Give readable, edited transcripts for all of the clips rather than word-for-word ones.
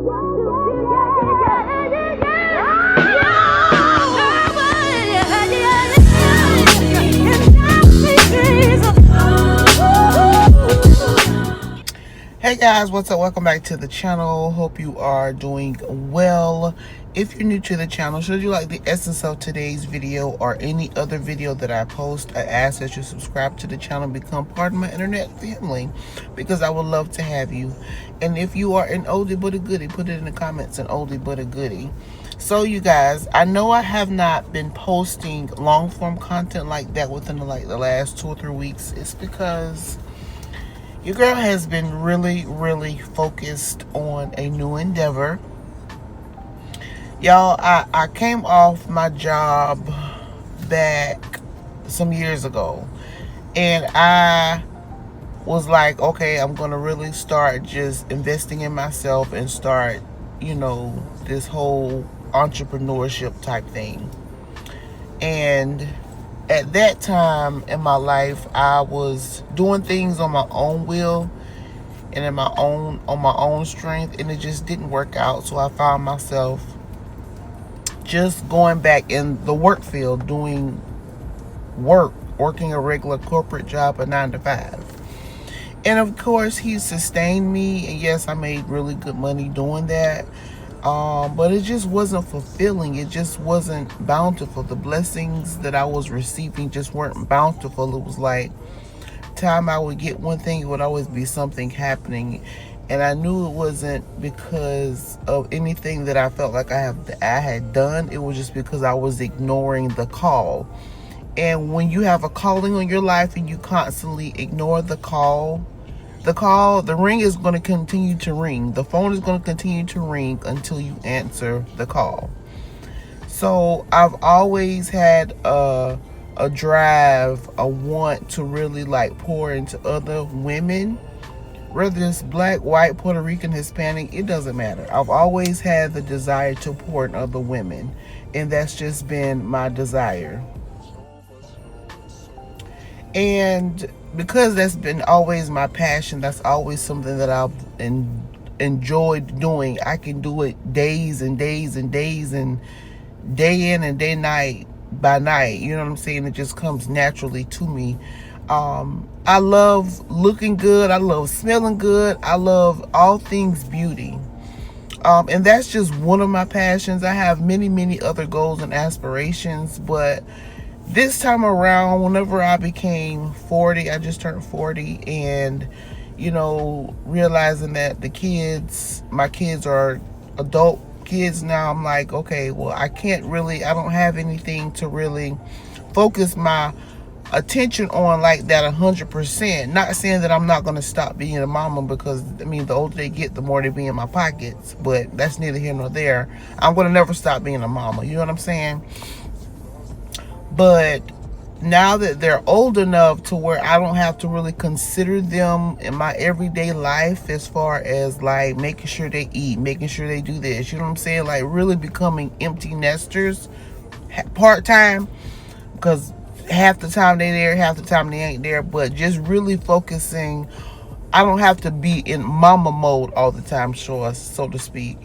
Hey guys, what's up? Welcome back to the channel. Hope you are doing well. If you're new to the channel, should you like the essence of today's video or any other video that I post, I ask that you subscribe to the channel and become part of my internet family, because I would love to have you. And if you are an oldie but a goodie, put it in the comments, an oldie but a goodie. So you guys, I know I have not been posting long form content like that within the last 2 or 3 weeks. It's because your girl has been really focused on a new endeavor. Y'all, I came off my job back some years ago, and I was like, okay, I'm gonna really start just investing in myself and start, this whole entrepreneurship type thing. And at that time in my life, I was doing things on my own will and on my own strength, and it just didn't work out. So I found myself just going back in the work field, working a regular corporate job, a 9 to 5. And of course, he sustained me, and yes, I made really good money doing that. But it just wasn't fulfilling. It just wasn't bountiful. The blessings that I was receiving just weren't bountiful. It was like, time I would get one thing, it would always be something happening. And I knew it wasn't because of anything that I felt like I had done. It was just because I was ignoring the call. And when you have a calling on your life and you constantly ignore the ring is going to continue to ring. The phone is going to continue to ring until you answer the call. So I've always had a drive, a want to really pour into other women, whether it's black, white, Puerto Rican, Hispanic, it doesn't matter. I've always had the desire to pour in other women, and that's just been my desire. And because that's been always my passion, that's always something that I've enjoyed doing. I can do it days and days and days, and day in and day night by night. You know what I'm saying? It just comes naturally to me. I love looking good. I love smelling good. I love all things beauty. And that's just one of my passions. I have many other goals and aspirations, but this time around, whenever I became 40, I just turned 40, and, realizing that my kids are adult kids now, I'm like, okay, well, I don't have anything to really focus my attention on like that 100%. Not saying that I'm not going to stop being a mama, because, the older they get, the more they be in my pockets, but that's neither here nor there. I'm going to never stop being a mama, you know what I'm saying? But now that they're old enough to where I don't have to really consider them in my everyday life, as far as making sure they eat, making sure they do this, you know what I'm saying? Really becoming empty nesters part-time, because half the time they there, half the time they ain't there. But just really focusing, I don't have to be in mama mode all the time, so to speak.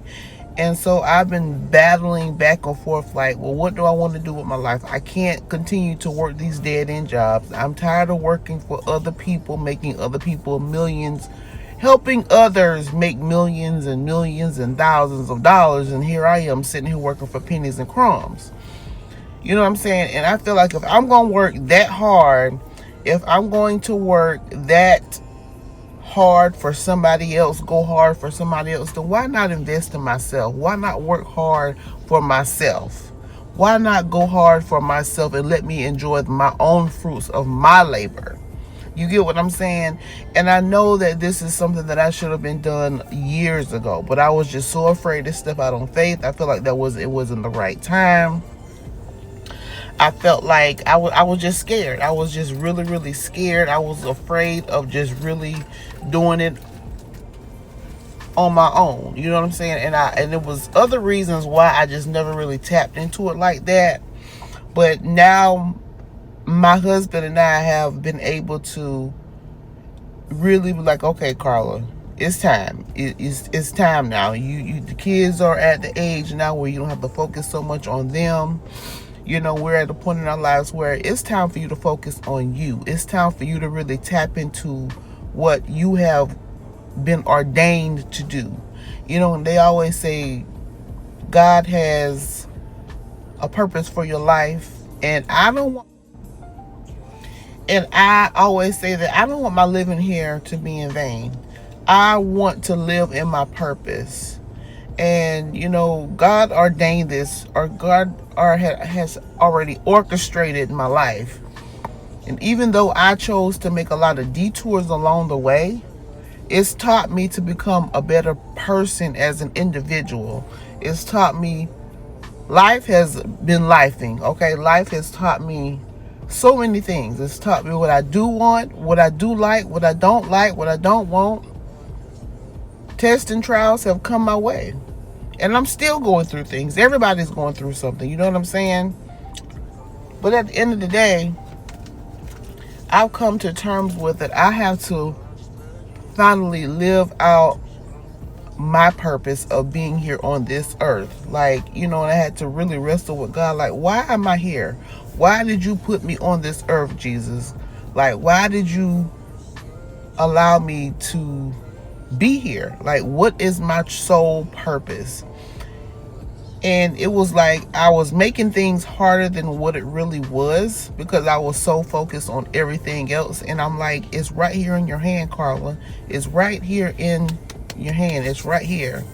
And so I've been battling back and forth, well, what do I want to do with my life? I can't continue to work these dead-end jobs. I'm tired of working for other people, making other people millions, helping others make millions and millions and thousands of dollars. And here I am sitting here working for pennies and crumbs. You know what I'm saying? And I feel like if I'm going to work that hard, if I'm going to work that hard for somebody else, go hard for somebody else, then why not invest in myself? Why not work hard for myself? Why not go hard for myself and let me enjoy my own fruits of my labor? You get what I'm saying? And I know that this is something that I should have been done years ago, but I was just so afraid to step out on faith. I feel like it wasn't the right time. I felt like I was just scared. I was just really scared. I was afraid of just really doing it on my own. You know what I'm saying? And it was other reasons why I just never really tapped into it like that. But now my husband and I have been able to really be like, okay, Carla, It's time. It's time now. The kids are at the age now where you don't have to focus so much on them. You know, we're at a point in our lives where it's time for you to focus on you. It's time for you to really tap into what you have been ordained to do. You know, and they always say God has a purpose for your life, and I always say that I don't want my living here to be in vain. I want to live in my purpose. And you know, God ordained this, or has already orchestrated my life. And even though I chose to make a lot of detours along the way, it's taught me to become a better person as an individual. It's taught me, life has been lifing, okay? Life has taught me so many things. It's taught me what I do want, what I do like, what I don't like, what I don't want. Tests and trials have come my way. And I'm still going through things. Everybody's going through something, you know what I'm saying? But at the end of the day, I've come to terms with it. I have to finally live out my purpose of being here on this earth. Like, you know, and I had to really wrestle with God. Like, why am I here? Why did you put me on this earth, Jesus? Like, why did you allow me to be here? Like, what is my sole purpose? And it was like I was making things harder than what it really was, because I was so focused on everything else. And I'm like, it's right here in your hand, Carla. It's right here in your hand. It's right here.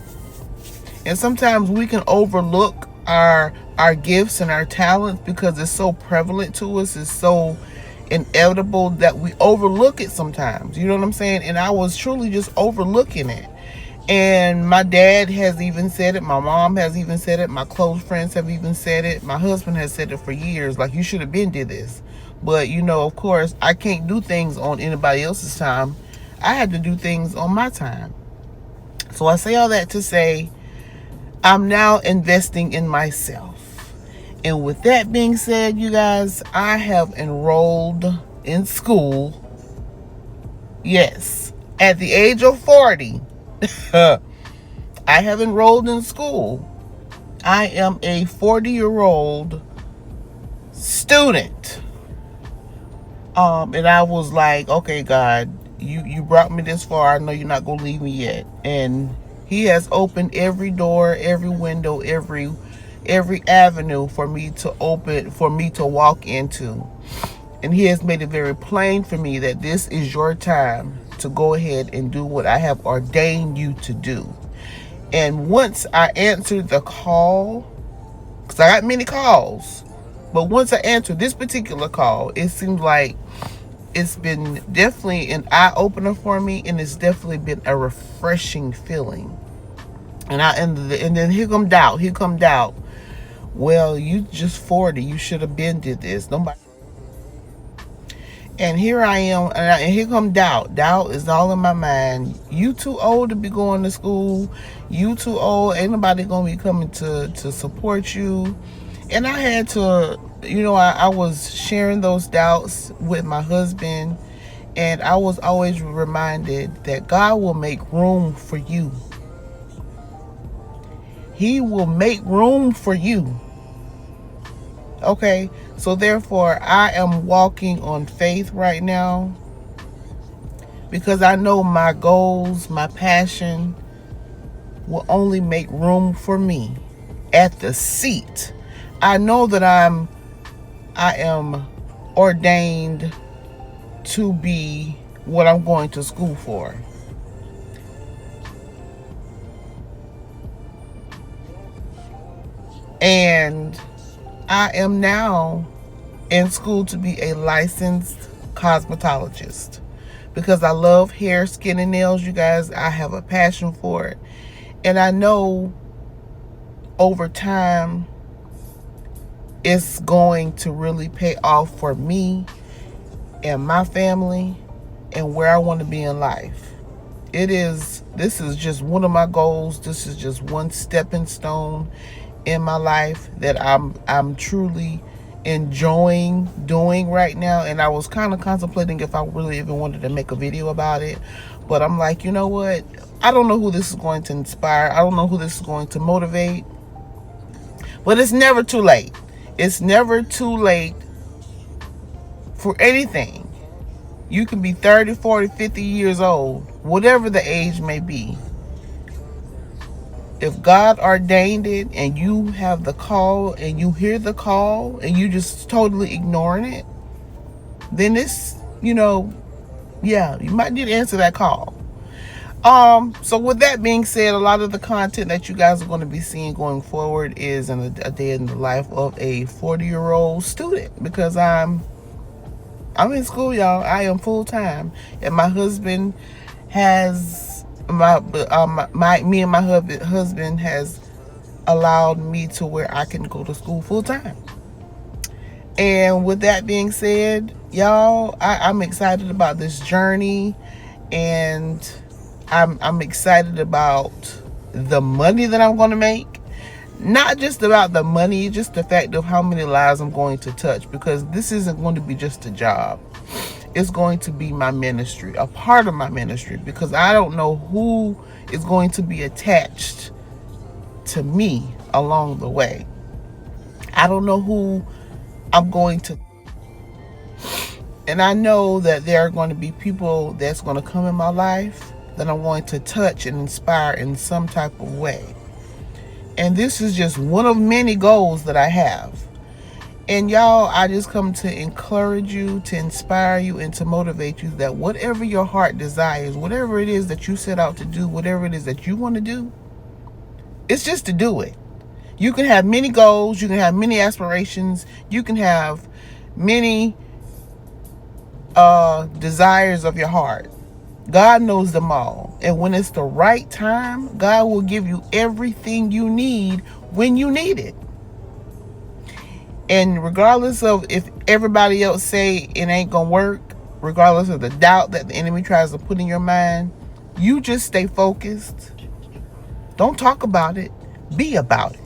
And sometimes we can overlook our gifts and our talents because it's so prevalent to us. It's so inevitable that we overlook it sometimes. You know what I'm saying? And I was truly just overlooking it. And my dad has even said it. My mom has even said it. My close friends have even said it. My husband has said it for years. Like, you should have been did this. But, you know, of course, I can't do things on anybody else's time. I had to do things on my time. So I say all that to say, I'm now investing in myself. And with that being said, you guys, I have enrolled in school. Yes, at the age of 40. I have enrolled in school. I am a 40-year-old student. And I was like, okay, God, you brought me this far. I know you're not gonna leave me yet. And He has opened every door, every window, every avenue for me to open, for me to walk into. And He has made it very plain for me that this is your time to go ahead and do what I have ordained you to do. And once I answered the call, because I got many calls, but once I answered this particular call, it seems like it's been definitely an eye-opener for me, and it's definitely been a refreshing feeling. And then here come doubt. Well, you just 40. You should have been did this. Nobody. And here I am, and here come doubt. Doubt is all in my mind. You too old to be going to school. You too old. Ain't nobody gonna be coming to support you. And I had to, you know, I was sharing those doubts with my husband, and I was always reminded that God will make room for you. He will make room for you. Okay, so therefore I am walking on faith right now, because I know my goals, my passion will only make room for me at the seat. I know that I am ordained to be what I'm going to school for. And I am now in school to be a licensed cosmetologist, because I love hair, skin, and nails, you guys. I have a passion for it. And I know over time it's going to really pay off for me and my family and where I want to be in life. This is just one of my goals. This is just one stepping stone in my life that I'm truly enjoying doing right now. And I was kind of contemplating if I really even wanted to make a video about it, but I'm like, you know what, I don't know who this is going to inspire, I don't know who this is going to motivate, but it's never too late. It's never too late for anything. You can be 30, 40, 50 years old, whatever the age may be. If God ordained it and you have the call and you hear the call and you just totally ignoring it, then it's, yeah, you might need to answer that call. So with that being said, a lot of the content that you guys are going to be seeing going forward is in a day in the life of a 40-year-old student, because I'm in school, y'all. I am full time, and my husband has me and my husband has allowed me to where I can go to school full time. And with that being said, y'all, I'm excited about this journey, and I'm excited about the money that I'm going to make. Not just about the money, just the fact of how many lives I'm going to touch, because this isn't going to be just a job. It's going to be my ministry, a part of my ministry, because I don't know who is going to be attached to me along the way. I don't know who I'm going to. And I know that there are going to be people that's going to come in my life that I'm going to touch and inspire in some type of way. And this is just one of many goals that I have. And y'all, I just come to encourage you, to inspire you, and to motivate you that whatever your heart desires, whatever it is that you set out to do, whatever it is that you want to do, it's just to do it. You can have many goals, you can have many aspirations, you can have many desires of your heart. God knows them all. And when it's the right time, God will give you everything you need when you need it. And regardless of if everybody else say it ain't gonna work, regardless of the doubt that the enemy tries to put in your mind, you just stay focused. Don't talk about it, be about it,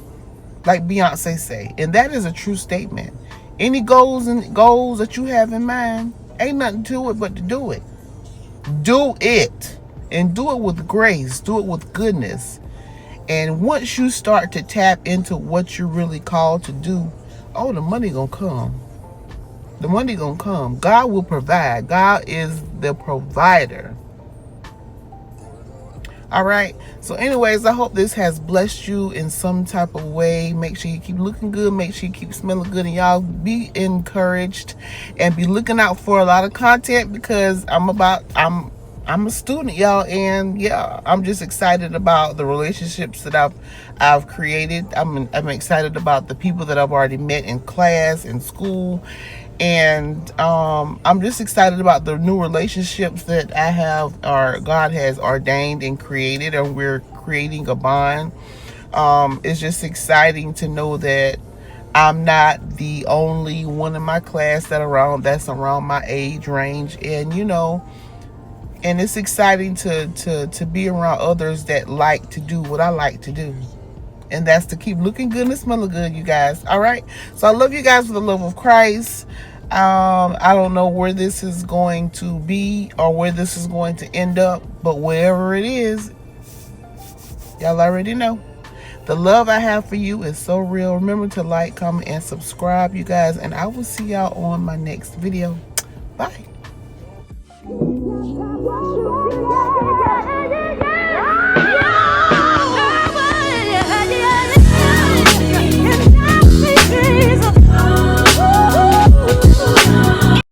like Beyonce say. And that is a true statement. Any goals that you have in mind, ain't nothing to it but to do it. Do it, and do it with grace, do it with goodness. And once you start to tap into what you're really called to do, oh, the money gonna come. The money gonna come. God will provide. God is the provider. All right. So anyways, I hope this has blessed you in some type of way. Make sure you keep looking good. Make sure you keep smelling good. And y'all be encouraged and be looking out for a lot of content, because I'm a student, y'all. And yeah, I'm just excited about the relationships that I've created. I'm excited about the people that I've already met in class, in school. And I'm just excited about the new relationships that I have, or God has ordained and created, and we're creating a bond. It's just exciting to know that I'm not the only one in my class that's around my age range, and and it's exciting to be around others that like to do what I like to do. And that's to keep looking good and smelling good, you guys. All right. So I love you guys with the love of Christ. I don't know where this is going to be or where this is going to end up, but wherever it is, y'all already know. The love I have for you is so real. Remember to like, comment, and subscribe, you guys. And I will see y'all on my next video. Bye.